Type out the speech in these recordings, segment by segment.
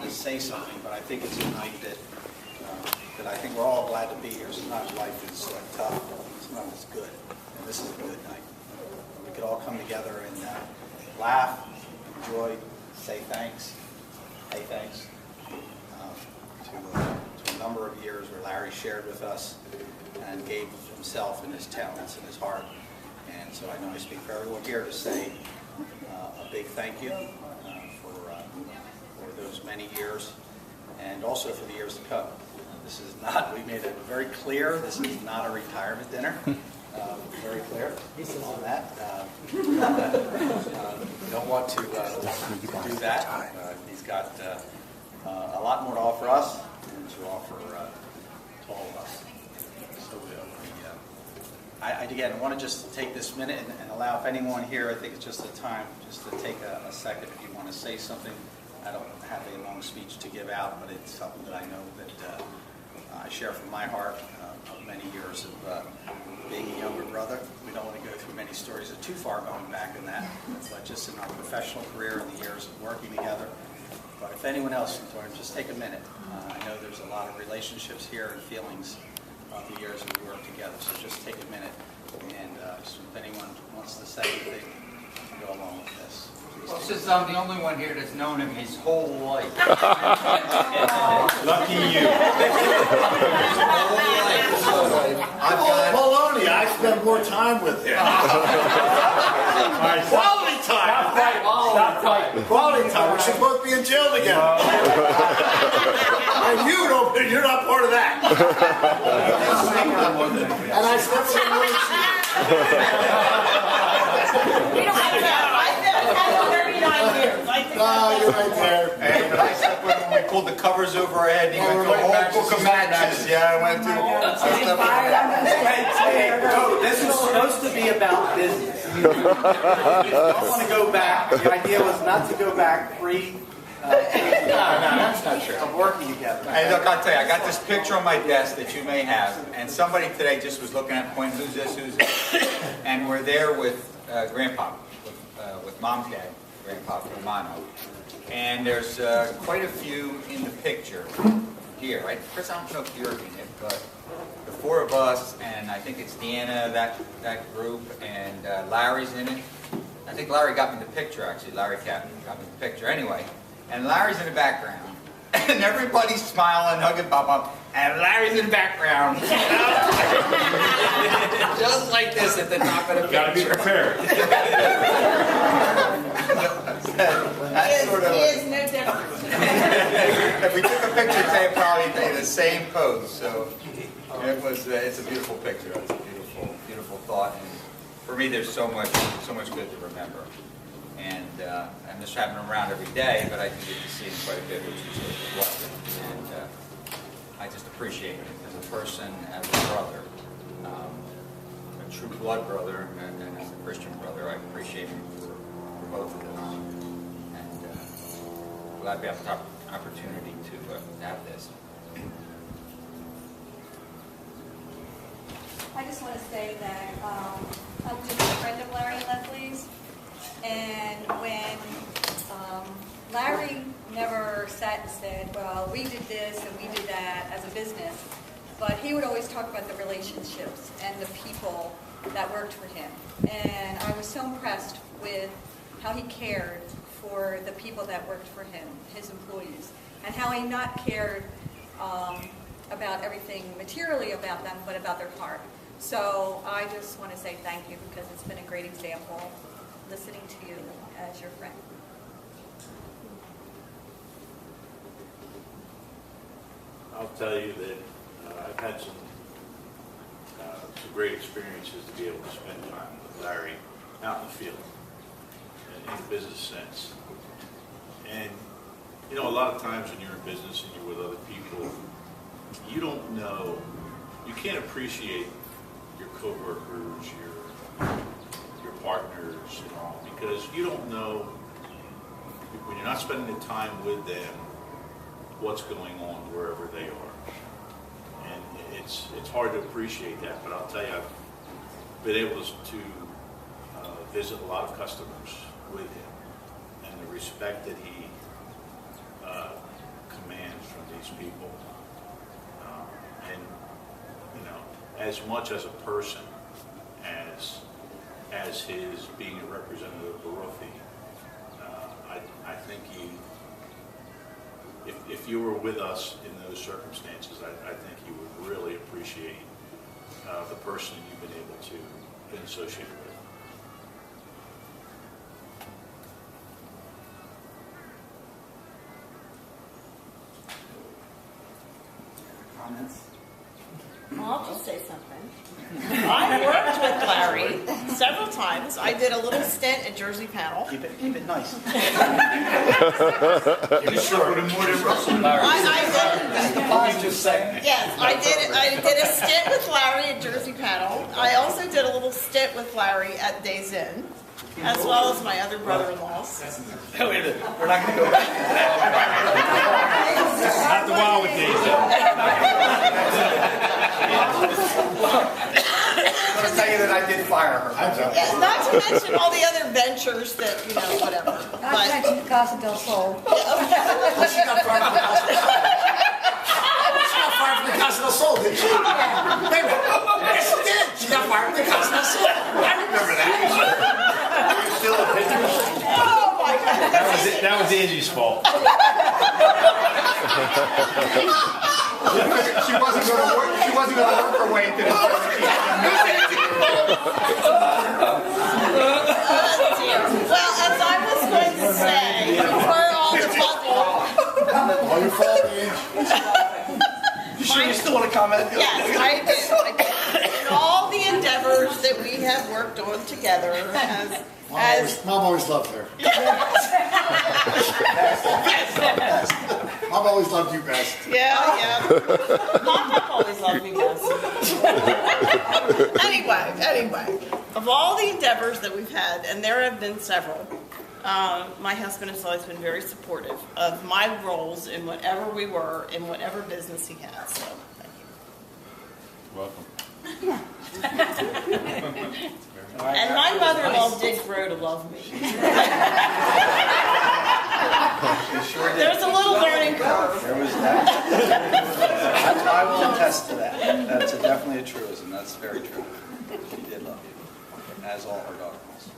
wanting to say something, but I think it's a night that I think we're all glad to be here. Sometimes life is tough, sometimes it's good, and this is a good night. We could all come together and laugh, enjoy, say thanks, pay thanks to a number of years where Larry shared with us and gave himself and his talents and his heart. And so I know I speak for everyone here to say a big thank you for those many years, and also for the years to come. This is not, we made it very clear, this is not a retirement dinner. Very clear on that. We don't want to do that. He's got a lot more to offer us and to offer to all of us. So I again want to just take this minute and allow, if anyone here, I think it's just a time just to take a second if you want to say something. I don't have a long speech to give out, but it's something that I know that I share from my heart of many years of being a younger brother. We don't want to go through many stories that are too far going back in that, but just in our professional career and the years of working together. But if anyone else is enjoying, just take a minute. I know there's a lot of relationships here and feelings of the years that we worked together, so just take a minute. And if anyone wants to say anything, go along with this. Well, since I'm the only one here that's known him his whole life. Lucky you. Baloney, I spent more time with him. Quality time. Stop fighting. Quality time. We're supposed to be in jail together. And you're not part of that. And I spent some more We don't have that. I've been 39 years. No, you're right there. And I slept with when we pulled the covers over our head. He went through a whole book of matches. Yeah, I went through. No, this was supposed to be about business. You don't want to go back. The idea was not to go back No, that's not true. of working together. Hey, look, I'll tell you, I got this picture on my desk that you may have, and somebody today just was looking at pointing, who's this, who's that? And we're there with Grandpa, with Mom's dad, Grandpa Romano. And there's quite a few in the picture here, right? Chris, I don't know if you're in it, but the four of us, and I think it's Deanna, that group, and Larry's in it. I think Larry got me the picture, actually. Larry got me the picture. Anyway, and Larry's in the background, and everybody's smiling, hugging Papa, and Larry's in the background. Just like this at the top of the picture. Got to be prepared. That's sort of. He is no different. If we took a picture today, it'd probably be the same pose. So it's a beautiful picture. It's a beautiful thought. And for me, there's so much good to remember. And I'm just having him around every day, but I do get to see him quite a bit, which is a blessing. And I just appreciate him as a person, as a brother, a true blood brother, and as a Christian brother. I appreciate him for both of those. And glad we have the opportunity to have this. I just want to say that I'm just a friend of Larry and Leslie's, and when Larry never sat and said, well, we did this and we did that as a business, but he would always talk about the relationships and the people that worked for him. And I was so impressed with how he cared for the people that worked for him, his employees, and how he not cared about everything materially about them, but about their heart. So I just want to say thank you, because it's been a great example listening to you as your friend. I'll tell you that I've had some great experiences to be able to spend time with Larry out in the field, in the business sense. And, you know, a lot of times when you're in business and you're with other people, you don't know, you can't appreciate your coworkers, your partners and all, because you don't know, when you're not spending the time with them, what's going on wherever they are. And it's hard to appreciate that, but I'll tell you, I've been able to visit a lot of customers with him, and the respect that he people. And, you know, as much as a person as his being a representative of Baruffi, I think if you were with us in those circumstances, I think you would really appreciate the person you've been able to be associated with. Comments? Well, I'll just say something. I worked with Larry several times. I did a little stint at Jersey Panel. Keep it nice. You sure would have more than Russell. I Just saying. yes, I did a stint with Larry at Jersey Panel. I also did a little stint with Larry at Days Inn, as well as my other brother-in-laws. Wait a minute. We're not going to go back to that. Not the wild with I'm going to tell you that I did fire her. Yeah, not to mention all the other ventures that, you know, whatever. Not to mention the Casa del Sol. She got fired from the Casa del Sol. She got fired from the Casa del Sol, didn't she? Wait a minute. Yes, she did. She got fired from the Casa del Sol. I remember that. You're still a picture. Oh my God. That was Angie's fault. She wasn't going to work. She wasn't going to work her way into the Well, as I was going to say, for all the bubble, All your fault, You sure you still want to comment? yes, I did. And all the endeavors that we have worked on together as Mom always loved her. Mom always loved you best. yeah. Mom always loved me best. Anyway, of all the endeavors that we've had, and there have been several, my husband has always been very supportive of my roles in whatever we were, in whatever business he had. So, thank you. Welcome. And my mother-in-law did grow to love me. There's a little learning curve. There was that. I will attest to that. That's definitely a truism. That's very true. She did love you, as all her daughters.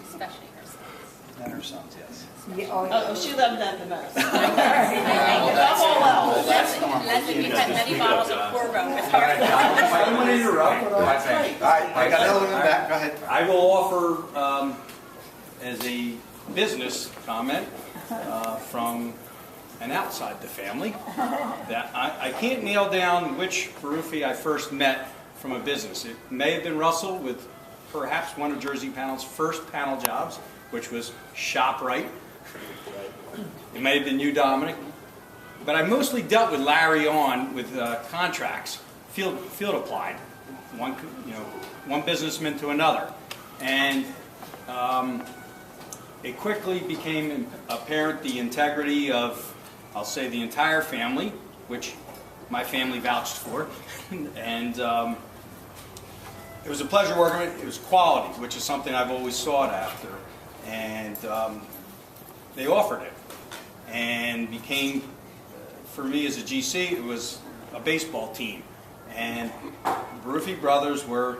Especially her sons. And her sons, yes. Oh, she loved that the most. Above all else. Leslie, we've had many bottles of Corvo with her. I don't want to interrupt. All right, I got another one in the back. Go ahead. I will offer, as a business comment from an outside the family, that I can't nail down which Baruffi I first met from a business. It may have been Russell with perhaps one of Jersey Panel's first panel jobs, which was ShopRite. It may have been you, Dominic. But I mostly dealt with Larry on with contracts, field applied, one businessman to another. And it quickly became apparent the integrity of, I'll say, the entire family, which my family vouched for. And it was a pleasure working with it. It was quality, which is something I've always sought after. And they offered it. And became, for me as a GC, it was a baseball team. And the Baruffi brothers were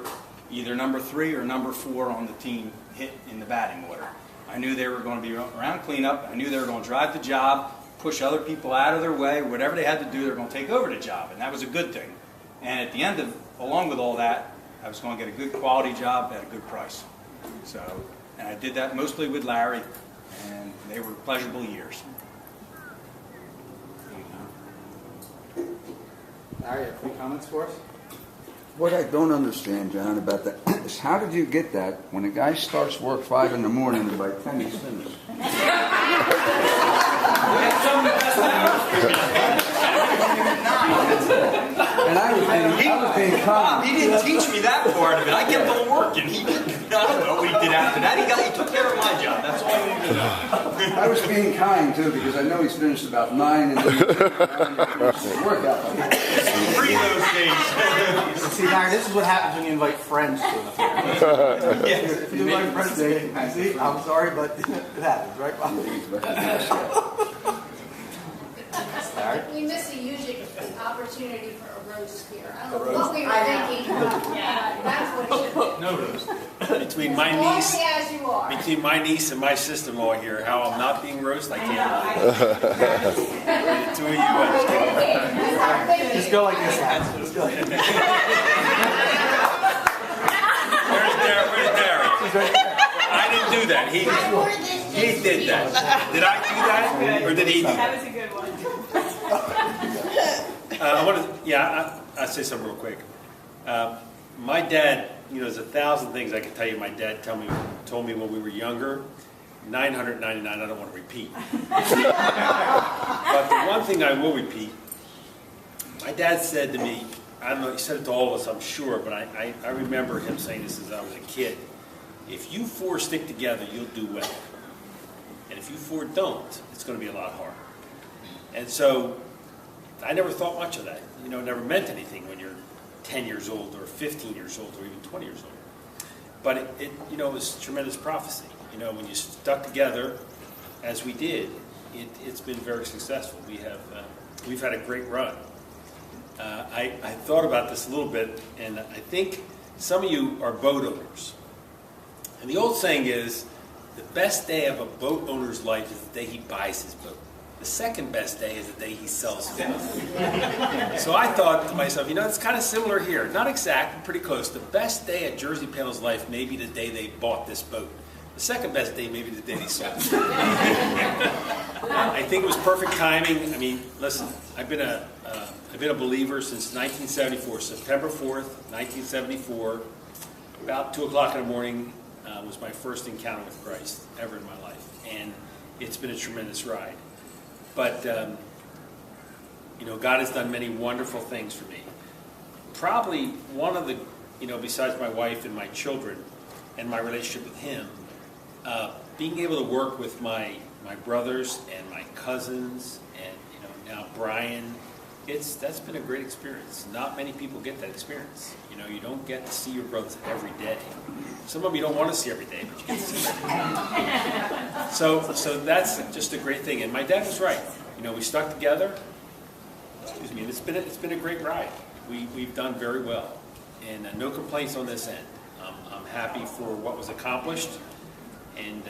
either number 3 or number 4 on the team hit in the batting order. I knew they were going to be around cleanup. I knew they were going to drive the job, push other people out of their way. Whatever they had to do, they were going to take over the job. And that was a good thing. And at the end of, along with all that, I was going to get a good quality job at a good price. So, and I did that mostly with Larry, and they were pleasurable years. Larry, have any comments for us? What I don't understand, John, about that is how did you get that when a guy starts work 5 in the morning and by 10 he's finished? And I was being calm. He didn't teach me that part of it. I kept on working. I don't know what he did after that. He took care of my job. That's all I needed to know. I was being kind too because I know he's finished about 9 and then he's work out. Free those days. See, Larry, this is what happens when you invite friends to an affair. If you invite friends to see, I'm sorry, but it happens, right, Bob? Larry, We missed a huge opportunity for a roast here. I don't know what we were thinking. That's what it should be. No roast. Between my niece, Sporty as you are. between my niece and my sister-in-law here, how I'm not being roast, I can't. The two of you, Just go like this, lads. Just go like this. Where's Derek? I didn't do that. He did that. Did I do that, or did he do that? That was a good one. I want to, I'll say something real quick. My dad, there's 1,000 things I can tell you my dad told me when we were younger. 999 I don't want to repeat. But the one thing I will repeat, my dad said to me, I don't know, he said it to all of us, I'm sure, but I remember him saying this as I was a kid. If you four stick together, you'll do well. And if you four don't, it's going to be a lot harder. And so I never thought much of that. It never meant anything when you're 10 years old or 15 years old or even 20 years old. But it was tremendous prophecy. When you stuck together, as we did, it's been very successful. We've had a great run. I thought about this a little bit, and I think some of you are boat owners. And the old saying is, the best day of a boat owner's life is the day he buys his boat. The second best day is the day he sells his boat. So I thought to myself, it's kind of similar here. Not exact, but pretty close. The best day at Jersey Panel's life may be the day they bought this boat. The second best day may be the day they sold it. I think it was perfect timing. I mean, listen, I've been a believer since 1974, September 4th, 1974. About 2 o'clock in the morning was my first encounter with Christ ever in my life. And it's been a tremendous ride. But, God has done many wonderful things for me. Probably one of the, besides my wife and my children and my relationship with him, being able to work with my brothers and my cousins and, now Brian, that's been a great experience. Not many people get that experience. You don't get to see your brothers every day. Some of them you don't want to see every day, but you get to see them every day. So that's just a great thing. And my dad was right. We stuck together. Excuse me. And it's been a great ride. We've done very well, and no complaints on this end. I'm happy for what was accomplished, and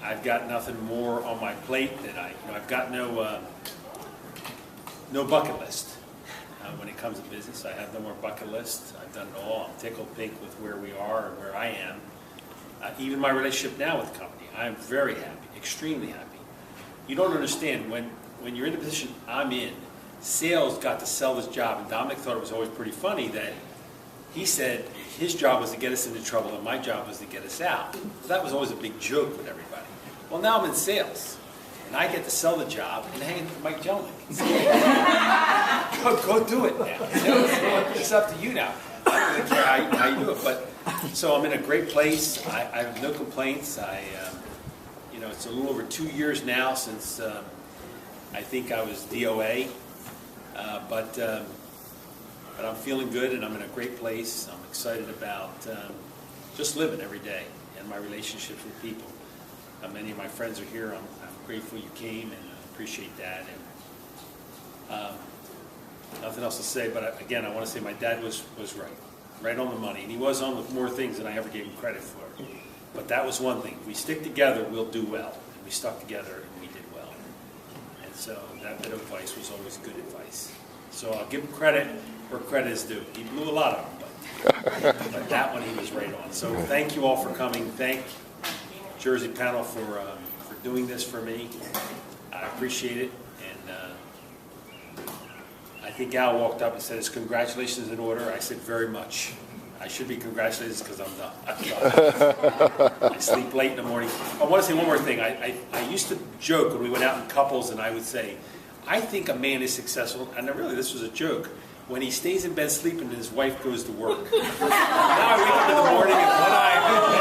I've got nothing more on my plate that I've got no bucket list. When it comes to business, I have no more bucket list. I've done it all. I'm tickled pink with where we are and where I am. Even my relationship now with the company, I am very happy, extremely happy. You don't understand, when you're in the position I'm in, sales got to sell this job, and Dominic thought it was always pretty funny that he said his job was to get us into trouble and my job was to get us out. So that was always a big joke with everybody. Well, now I'm in sales. And I get to sell the job and hang it to Mike Jellick. Go do it now. It's up to you now. I don't really care how you do it. But so I'm in a great place. I have no complaints. It's a little over 2 years now since I think I was DOA. But I'm feeling good and I'm in a great place. I'm excited about just living every day and my relationships with people. Many of my friends are here. I'm grateful you came, and I appreciate that. And nothing else to say, but again, I want to say my dad was right on the money, and he was on with more things than I ever gave him credit for. But that was one thing. If we stick together, we'll do well. And we stuck together, and we did well. And so that bit of advice was always good advice. So I'll give him credit where credit is due. He blew a lot of them, but that one he was right on. So thank you all for coming. Thank Jersey Panel for doing this for me. I appreciate it, and I think Al walked up and said, "His congratulations in order." I said, "Very much. I should be congratulated because I'm done. I sleep late in the morning." I want to say one more thing. I used to joke when we went out in couples, and I would say, "I think a man is successful," and really this was a joke, when he stays in bed sleeping and his wife goes to work. Now I wake up in the morning and one eye opens,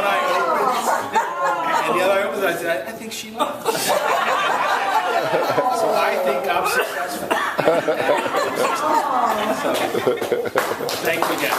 and the other eye opens, and I say, "I think she left." So I think I'm successful. So, thank you again.